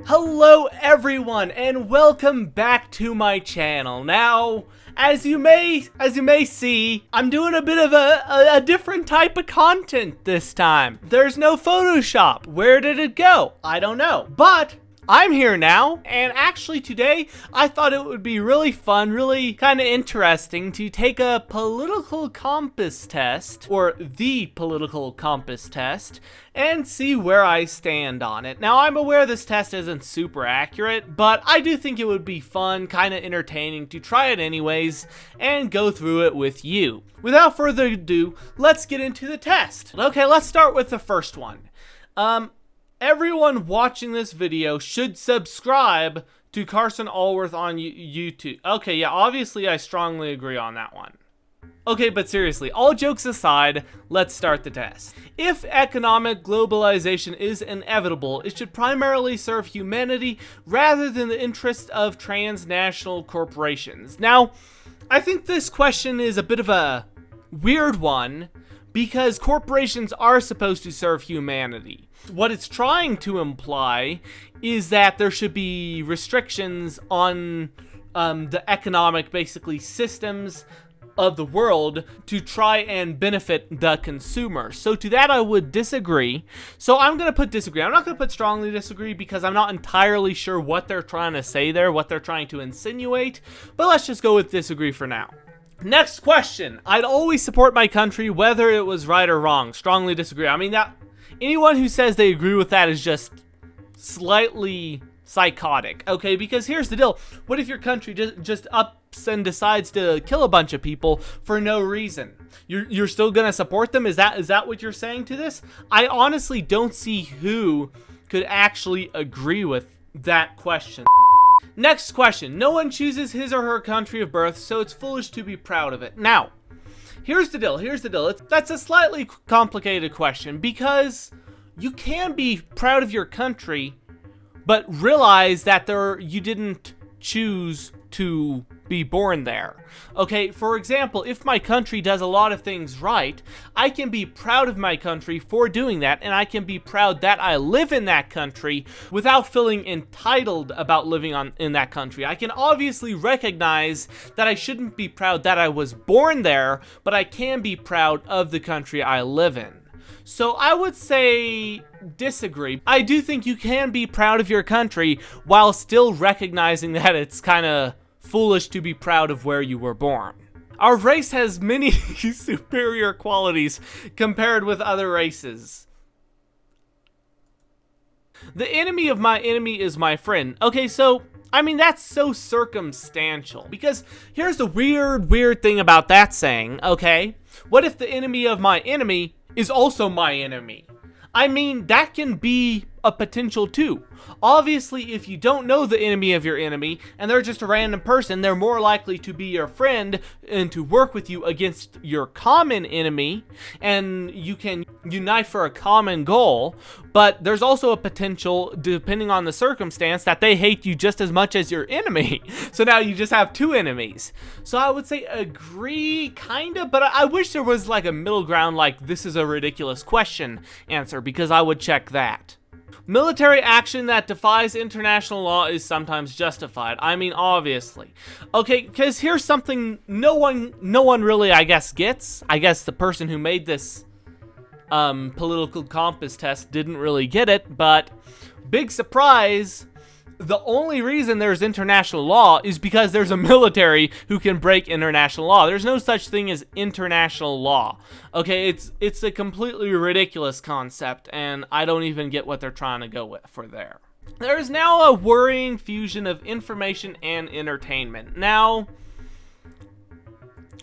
Hello everyone and welcome back to my channel. Now, as you may see, I'm doing a bit of a different type of content this time. There's no Photoshop. Where did it go? I don't know. But I'm here now, and actually today I thought it would be really fun, really kind of interesting to take a political compass test, or the political compass test, and see where I stand on it. Now, I'm aware this test isn't super accurate, but I do think it would be fun, kind of entertaining to try it anyways, and go through it with you. Without further ado, let's get into the test. Okay, let's start with the first one. Everyone watching this video should subscribe to Carson Alworth on YouTube. Okay, yeah, obviously I strongly agree on that one. Okay, but seriously, all jokes aside, let's start the test. If economic globalization is inevitable, it should primarily serve humanity rather than the interests of transnational corporations. Now, I think this question is a bit of a weird one because corporations are supposed to serve humanity. What it's trying to imply is that there should be restrictions on the economic, basically, systems of the world to try and benefit the consumer. So to that I would disagree. So I'm going to put disagree. I'm not going to put strongly disagree because I'm not entirely sure what they're trying to say there, what they're trying to insinuate. But let's just go with disagree for now. Next question. I'd always support my country whether it was right or wrong. Strongly disagree. I mean, that anyone who says they agree with that is just slightly psychotic, okay? Because here's the deal. What if your country just ups and decides to kill a bunch of people for no reason? You're still gonna support them? Is that what you're saying to this? I honestly don't see who could actually agree with that question. Next question. No one chooses his or her country of birth, so it's foolish to be proud of it. Now, here's the deal. That's a slightly complicated question because you can be proud of your country, but realize that you didn't choose to be born there. Okay, for example, if my country does a lot of things right, I can be proud of my country for doing that, and I can be proud that I live in that country without feeling entitled about living in that country. I can obviously recognize that I shouldn't be proud that I was born there, but I can be proud of the country I live in. So I would say disagree. I do think you can be proud of your country while still recognizing that it's kind of foolish to be proud of where you were born. Our race has many superior qualities compared with other races. The enemy of my enemy is my friend. Okay, so I mean, that's so circumstantial because here's the weird thing about that saying, okay? What if the enemy of my enemy is also my enemy? I mean, that can be a potential too. Obviously, if you don't know the enemy of your enemy and they're just a random person, they're more likely to be your friend and to work with you against your common enemy, and you can unite for a common goal. But there's also a potential, depending on the circumstance, that they hate you just as much as your enemy. So now you just have two enemies. So I would say agree, kinda, but I wish there was like a middle ground, like this is a ridiculous question answer, because I would check that. Military action that defies international law is sometimes justified. I mean, obviously. Okay, because here's something no one really, I guess, gets. I guess the person who made this political compass test didn't really get it, but big surprise, the only reason there's international law is because there's a military who can break international law. There's no such thing as international law. Okay, it's a completely ridiculous concept, and I don't even get what they're trying to go with for there. There is now a worrying fusion of information and entertainment. Now,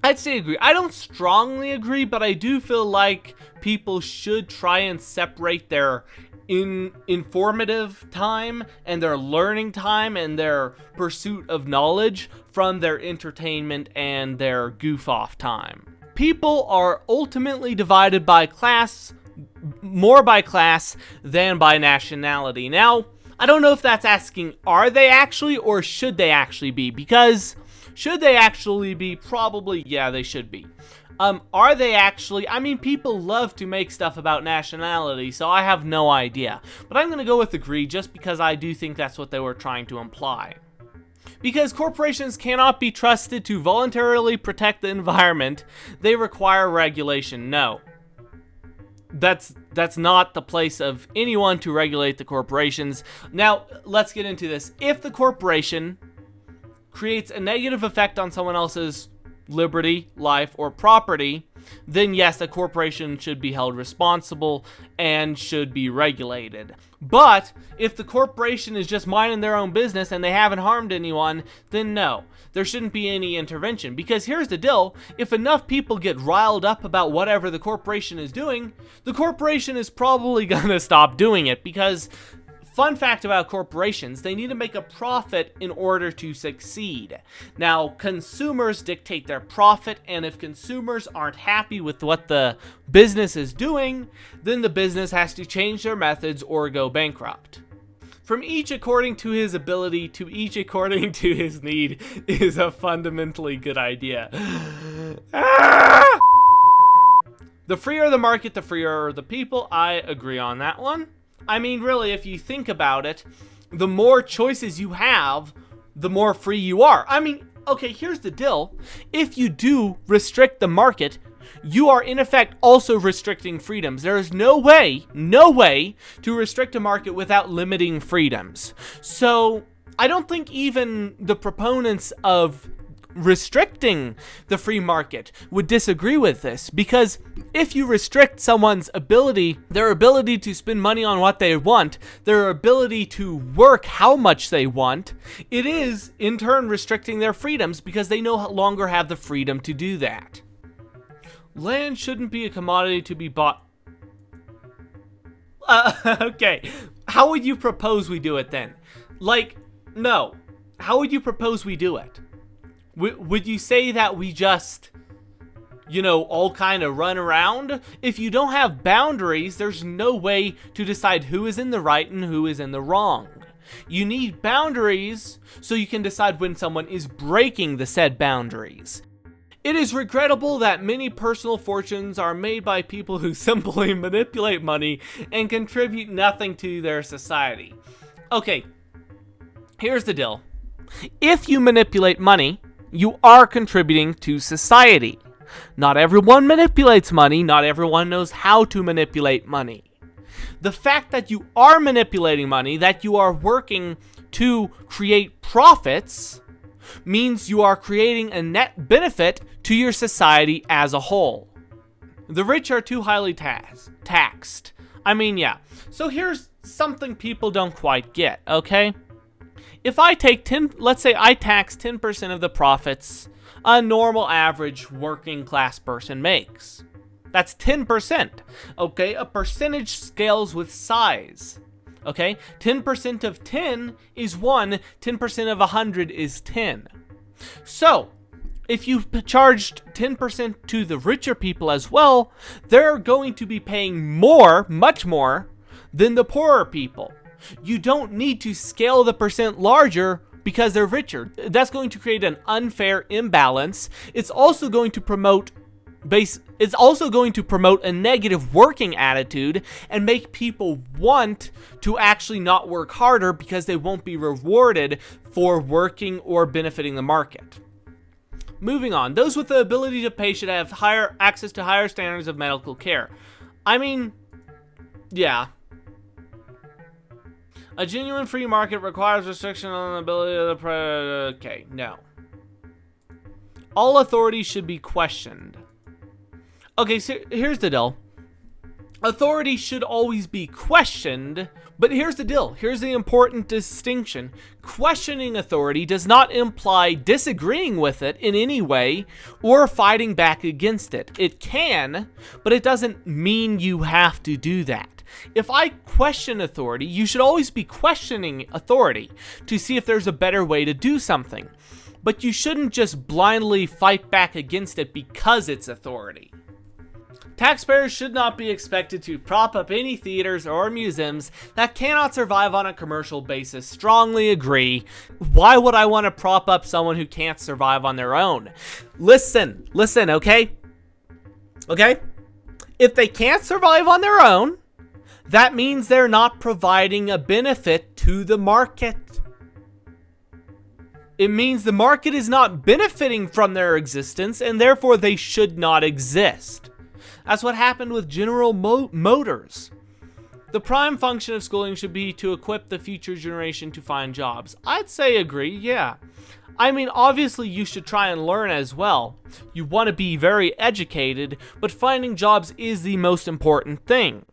I'd say agree. I don't strongly agree, but I do feel like people should try and separate their informative time and their learning time and their pursuit of knowledge from their entertainment and their goof off time. People are ultimately divided by class, more by class than by nationality. Now, I don't know if that's asking are they actually or should they actually be, because should they actually be? Probably, yeah, they should be. Are they actually? I mean, people love to make stuff about nationality, so I have no idea. But I'm going to go with agree just because I do think that's what they were trying to imply. Because corporations cannot be trusted to voluntarily protect the environment, they require regulation. No. That's not the place of anyone to regulate the corporations. Now, let's get into this. If the corporation creates a negative effect on someone else's liberty, life, or property, then yes, the corporation should be held responsible and should be regulated. But if the corporation is just minding their own business and they haven't harmed anyone, then no, there shouldn't be any intervention. Because here's the deal, if enough people get riled up about whatever the corporation is doing, the corporation is probably gonna stop doing it. Because fun fact about corporations, they need to make a profit in order to succeed. Now, consumers dictate their profit, and if consumers aren't happy with what the business is doing, then the business has to change their methods or go bankrupt. From each according to his ability to each according to his need is a fundamentally good idea. The freer the market, the freer the people. I agree on that one. I mean, really, if you think about it, the more choices you have, the more free you are. I mean, okay, here's the deal. If you do restrict the market, you are in effect also restricting freedoms. There is no way to restrict a market without limiting freedoms. So I don't think even the proponents of restricting the free market would disagree with this, because if you restrict someone's ability, their ability to spend money on what they want, their ability to work how much they want, it is in turn restricting their freedoms because they no longer have the freedom to do that. Land shouldn't be a commodity to be bought. Okay, how would you propose we do it then? Like, no, how would you propose we do it? Would you say that we just, you know, all kind of run around? If you don't have boundaries, there's no way to decide who is in the right and who is in the wrong. You need boundaries so you can decide when someone is breaking the said boundaries. It is regrettable that many personal fortunes are made by people who simply manipulate money and contribute nothing to their society. Okay, here's the deal. If you manipulate money, you are contributing to society. Not everyone manipulates money. Not everyone knows how to manipulate money. The fact that you are manipulating money, that you are working to create profits, means you are creating a net benefit to your society as a whole. The rich are too highly taxed. I mean, yeah. So here's something people don't quite get, okay? If I take let's say I tax 10% of the profits a normal average working class person makes. That's 10%, okay? A percentage scales with size, okay? 10% of 10 is 1, 10% of 100 is 10. So, if you charged 10% to the richer people as well, they're going to be paying more, much more, than the poorer people. You don't need to scale the percent larger because they're richer. That's going to create an unfair imbalance. It's also going to promote a negative working attitude and make people want to actually not work harder because they won't be rewarded for working or benefiting the market. Moving on, those with the ability to pay should have higher access to higher standards of medical care. I mean, yeah. A genuine free market requires restriction on the ability of the okay, no. All authority should be questioned. Okay, so here's the deal. Authority should always be questioned, but here's the deal. Here's the important distinction. Questioning authority does not imply disagreeing with it in any way or fighting back against it. It can, but it doesn't mean you have to do that. If I question authority, you should always be questioning authority to see if there's a better way to do something. But you shouldn't just blindly fight back against it because it's authority. Taxpayers should not be expected to prop up any theaters or museums that cannot survive on a commercial basis. Strongly agree. Why would I want to prop up someone who can't survive on their own? Listen, okay? Okay? If they can't survive on their own, that means they're not providing a benefit to the market. It means the market is not benefiting from their existence, and therefore they should not exist. That's what happened with General Motors. The prime function of schooling should be to equip the future generation to find jobs. I'd say agree, yeah. I mean, obviously you should try and learn as well. You want to be very educated, but finding jobs is the most important thing.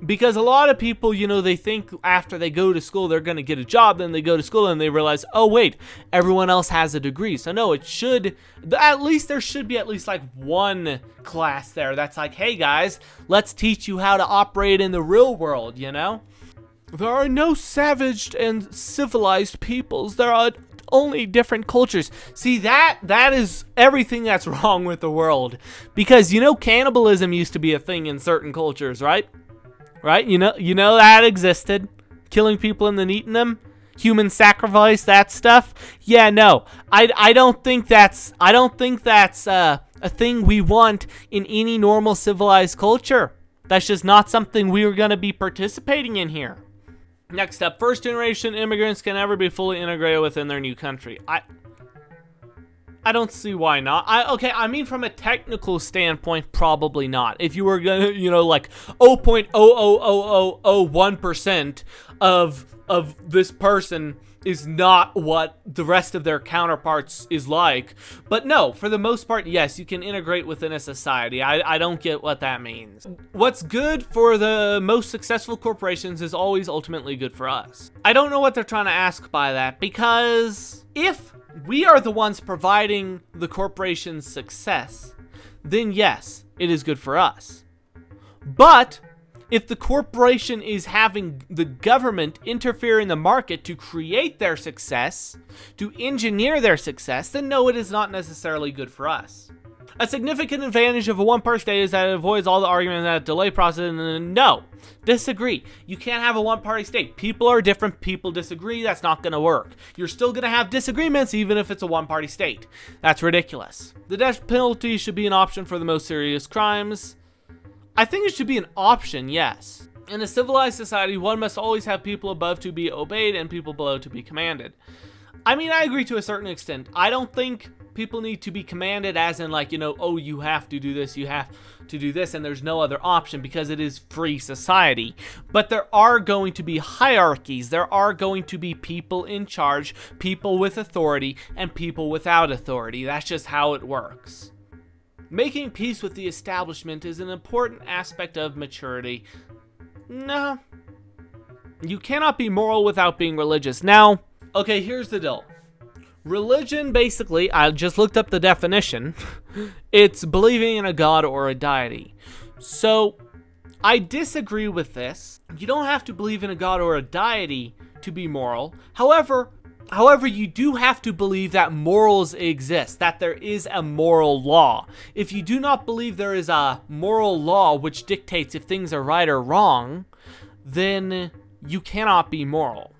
Because a lot of people, you know, they think after they go to school they're going to get a job, then they go to school and they realize, oh wait, everyone else has a degree. So no, it should, at least there should be at least like one class there that's like, hey guys, let's teach you how to operate in the real world, you know? There are no savage and civilized peoples. There are only different cultures. See, that is everything that's wrong with the world. Because, you know, cannibalism used to be a thing in certain cultures, right? Right? You know that existed. Killing people and then eating them. Human sacrifice, that stuff. Yeah, no. I don't think that's a thing we want in any normal civilized culture. That's just not something we're going to be participating in here. Next up, first generation immigrants can never be fully integrated within their new country. I don't see why not. Okay, I mean from a technical standpoint, probably not. If you were gonna, you know, like 0.00001% of this person is not what the rest of their counterparts is like. But no, for the most part, yes, you can integrate within a society. I don't get what that means. What's good for the most successful corporations is always ultimately good for us. I don't know what they're trying to ask by that, because if we are the ones providing the corporation's success, then yes, it is good for us. But if the corporation is having the government interfere in the market to create their success, to engineer their success, then no, it is not necessarily good for us. A significant advantage of a one-party state is that it avoids all the argument that delay process. No, disagree. You can't have a one-party state. People are different. People disagree. That's not going to work. You're still going to have disagreements even if it's a one-party state. That's ridiculous. The death penalty should be an option for the most serious crimes. I think it should be an option, yes. In a civilized society, one must always have people above to be obeyed and people below to be commanded. I mean, I agree to a certain extent. I don't think people need to be commanded as in like, you know, oh, you have to do this, you have to do this, and there's no other option because it is free society. But there are going to be hierarchies. There are going to be people in charge, people with authority, and people without authority. That's just how it works. Making peace with the establishment is an important aspect of maturity. No. You cannot be moral without being religious. Now, okay, here's the deal. Religion, basically, I just looked up the definition. It's believing in a god or a deity. So, I disagree with this. You don't have to believe in a god or a deity to be moral. However, you do have to believe that morals exist, that there is a moral law. If you do not believe there is a moral law which dictates if things are right or wrong, then you cannot be moral.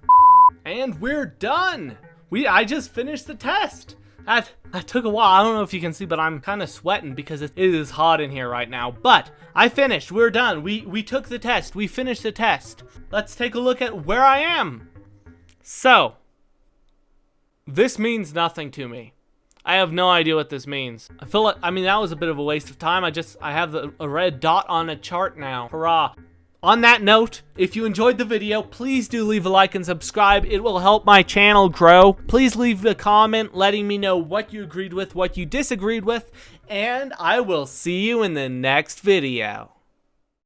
And we're done! I just finished the test! That took a while. I don't know if you can see, but I'm kind of sweating because it is hot in here right now. But I finished. We're done. We took the test. We finished the test. Let's take a look at where I am. So, this means nothing to me. I have no idea what this means. I feel like, I mean, that was a bit of a waste of time. I have a red dot on a chart now. Hurrah. On that note, if you enjoyed the video, please do leave a like and subscribe. It will help my channel grow. Please leave a comment letting me know what you agreed with, what you disagreed with, and I will see you in the next video.